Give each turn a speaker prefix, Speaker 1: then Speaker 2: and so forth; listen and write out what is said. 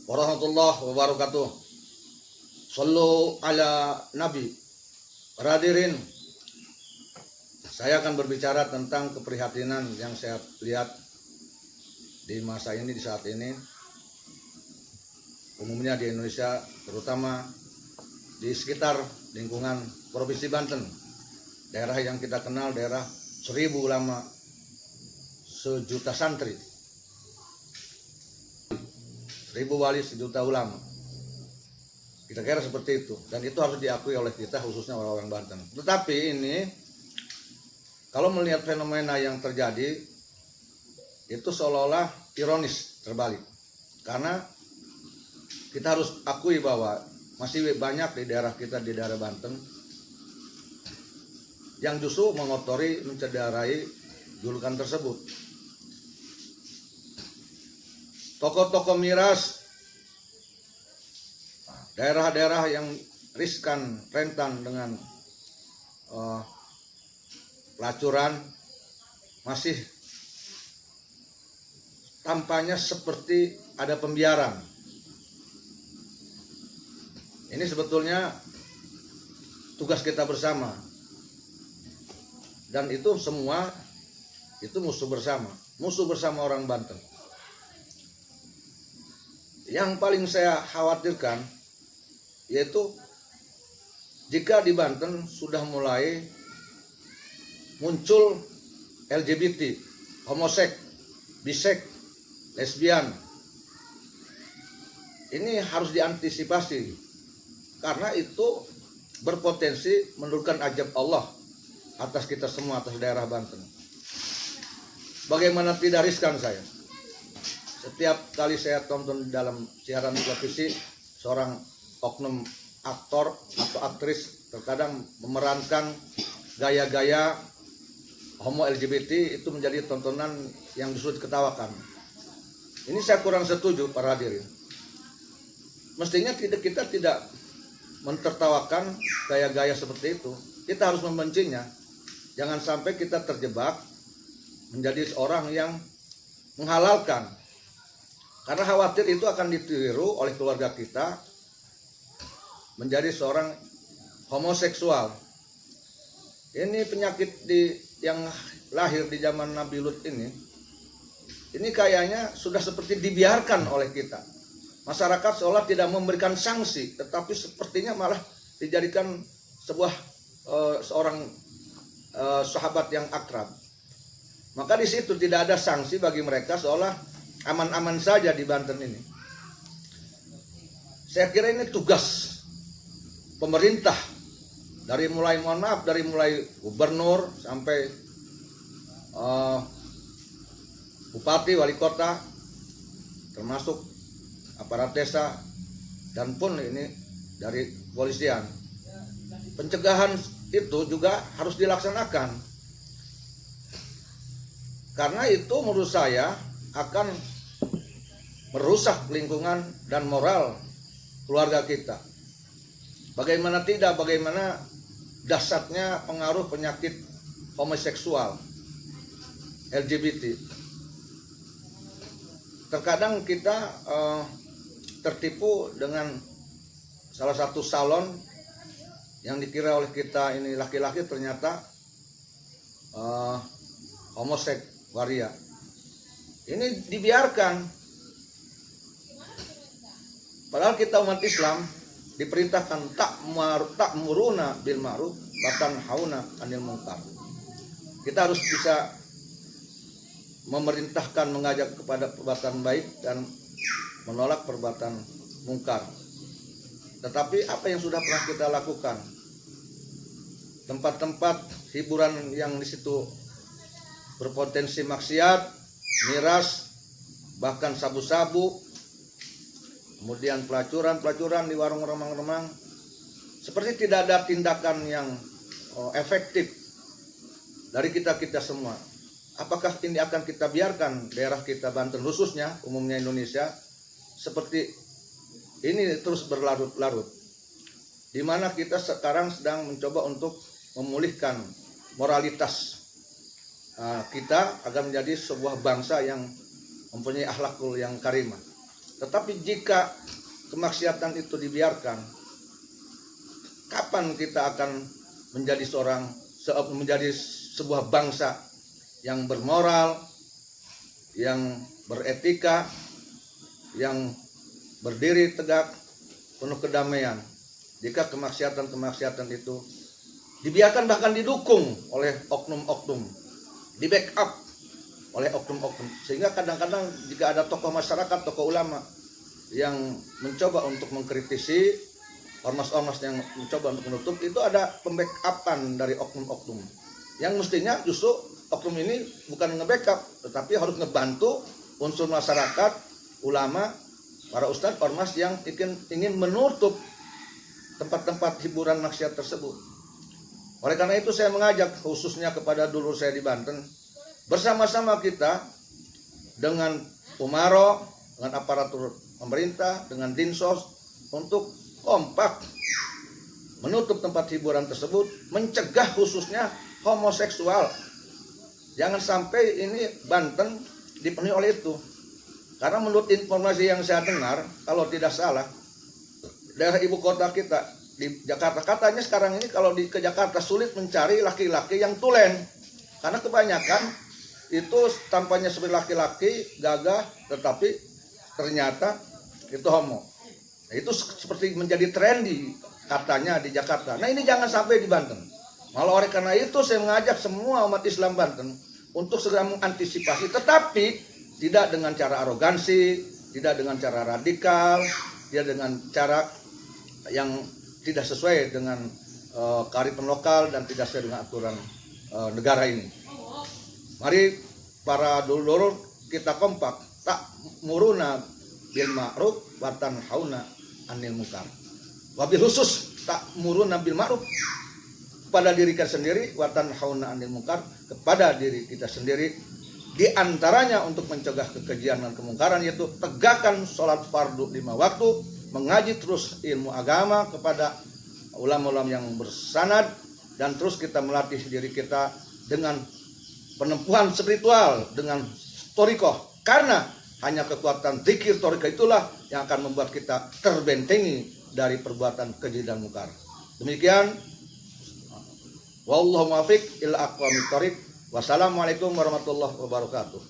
Speaker 1: warahmatullahi wabarakatuh. Sallu ala Nabi. Para hadirin, saya akan berbicara tentang keprihatinan yang saya lihat di masa ini, di saat ini, umumnya di Indonesia, terutama di sekitar lingkungan Provinsi Banten, daerah yang kita kenal, daerah 1000 ulama, sejuta santri, 1000 wali, sejuta ulama. Kita kira seperti itu, dan itu harus diakui oleh kita, khususnya orang-orang Banten. Tetapi ini, kalau melihat fenomena yang terjadi, itu seolah-olah ironis terbalik. Karena kita harus akui bahwa masih banyak di daerah kita, di daerah Banten, yang justru mengotori, mencederai julukan tersebut. Tokoh-tokoh miras, daerah-daerah yang riskan, rentan dengan pelacuran, masih tampaknya seperti ada pembiaran. Ini sebetulnya tugas kita bersama, dan itu semua itu musuh bersama orang Banten. Yang paling saya khawatirkan yaitu jika di Banten sudah mulai muncul LGBT, homoseks, biseks, lesbian. Ini harus diantisipasi karena itu berpotensi menurunkan azab Allah atas kita semua, atas daerah Banten. Bagaimana tidak riskan saya? Setiap kali saya tonton dalam siaran televisi, seorang oknum aktor atau aktris terkadang memerankan gaya-gaya homo LGBT, itu menjadi tontonan yang justru diketawakan. Ini saya kurang setuju, para hadirin. Mestinya kita tidak mentertawakan gaya-gaya seperti itu. Kita harus membencinya. Jangan sampai kita terjebak menjadi seorang yang menghalalkan. Karena khawatir itu akan ditiru oleh keluarga kita menjadi seorang homoseksual. Ini penyakit yang lahir di zaman Nabi Lut ini kayaknya sudah seperti dibiarkan oleh kita. Masyarakat seolah tidak memberikan sanksi, tetapi sepertinya malah dijadikan seorang sahabat yang akrab. Maka di situ tidak ada sanksi bagi mereka, seolah aman-aman saja di Banten ini. Saya kira ini tugas pemerintah, dari mulai gubernur sampai bupati, wali kota, termasuk aparat desa, dan pun ini dari kepolisian. Pencegahan itu juga harus dilaksanakan, karena itu menurut saya akan merusak lingkungan dan moral keluarga kita. Bagaimana tidak, bagaimana dahsyatnya pengaruh penyakit homoseksual, LGBT. Terkadang kita tertipu dengan salah satu salon yang dikira oleh kita ini laki-laki, ternyata homoseks waria. Ini dibiarkan. Padahal kita umat Islam diperintahkan ta'muruna bil ma'ruf wa tanhauna 'anil munkar. Kita harus bisa memerintahkan, mengajak kepada perbuatan baik dan menolak perbuatan mungkar. Tetapi apa yang sudah pernah kita lakukan? Tempat-tempat hiburan yang di situ berpotensi maksiat, miras, bahkan sabu-sabu, kemudian pelacuran di warung remang-remang, seperti tidak ada tindakan yang efektif dari kita semua. Apakah ini akan kita biarkan daerah kita Banten, khususnya umumnya Indonesia, seperti ini terus berlarut-larut, di mana kita sekarang sedang mencoba untuk memulihkan moralitas kita agar menjadi sebuah bangsa yang mempunyai akhlakul yang karimah. Tetapi jika kemaksiatan itu dibiarkan, kapan kita akan menjadi menjadi sebuah bangsa yang bermoral, yang beretika, yang berdiri tegak, penuh kedamaian, jika kemaksiatan-kemaksiatan itu dibiarkan, bahkan didukung oleh oknum-oknum, di backup oleh oknum-oknum. Sehingga kadang-kadang jika ada tokoh masyarakat, tokoh ulama yang mencoba untuk mengkritisi, ormas-ormas yang mencoba untuk menutup, itu ada pembackupan dari oknum-oknum yang mestinya justru oknum ini bukan nge-backup, tetapi harus ngebantu unsur masyarakat, ulama, para ustadz, ormas yang ingin menutup tempat-tempat hiburan maksiat tersebut. Oleh karena itu saya mengajak khususnya kepada dulur saya di Banten, bersama-sama kita dengan Umaro, dengan aparatur pemerintah, dengan Dinsos, untuk kompak menutup tempat hiburan tersebut, mencegah khususnya homoseksual. Jangan sampai ini Banten dipenuhi oleh itu. Karena menurut informasi yang saya dengar, kalau tidak salah, daerah ibu kota kita di Jakarta, katanya sekarang ini kalau ke Jakarta sulit mencari laki-laki yang tulen, karena kebanyakan itu tampaknya seperti laki-laki gagah, tetapi ternyata itu homo. Nah, itu seperti menjadi trendy katanya di Jakarta. Nah, ini jangan sampai di Banten. Malah oleh karena itu saya mengajak semua umat Islam Banten untuk segera mengantisipasi, tetapi tidak dengan cara arogansi, tidak dengan cara radikal, tidak dengan cara yang tidak sesuai dengan kearifan lokal dan tidak sesuai dengan aturan negara ini. Mari para dulur kita kompak, tak muruna bil ma'ruf wa tanhauna 'anil munkar. Wabil khusus tak muruna bil ma'ruf kepada diri kita sendiri, wa tanhauna 'anil munkar, kepada diri kita sendiri. Di antaranya untuk mencegah kekejian dan kemungkaran, yaitu tegakkan sholat fardu 5 waktu, mengaji terus ilmu agama kepada ulama-ulama yang bersanad, dan terus kita melatih diri kita dengan penempuhan spiritual, dengan thariqah, karena hanya kekuatan zikir thariqah itulah yang akan membuat kita terbentengi dari perbuatan keji dan mungkar. Demikian, wallahu muwaffiq ila aqwamit thariq. Wassalamualaikum warahmatullahi wabarakatuh.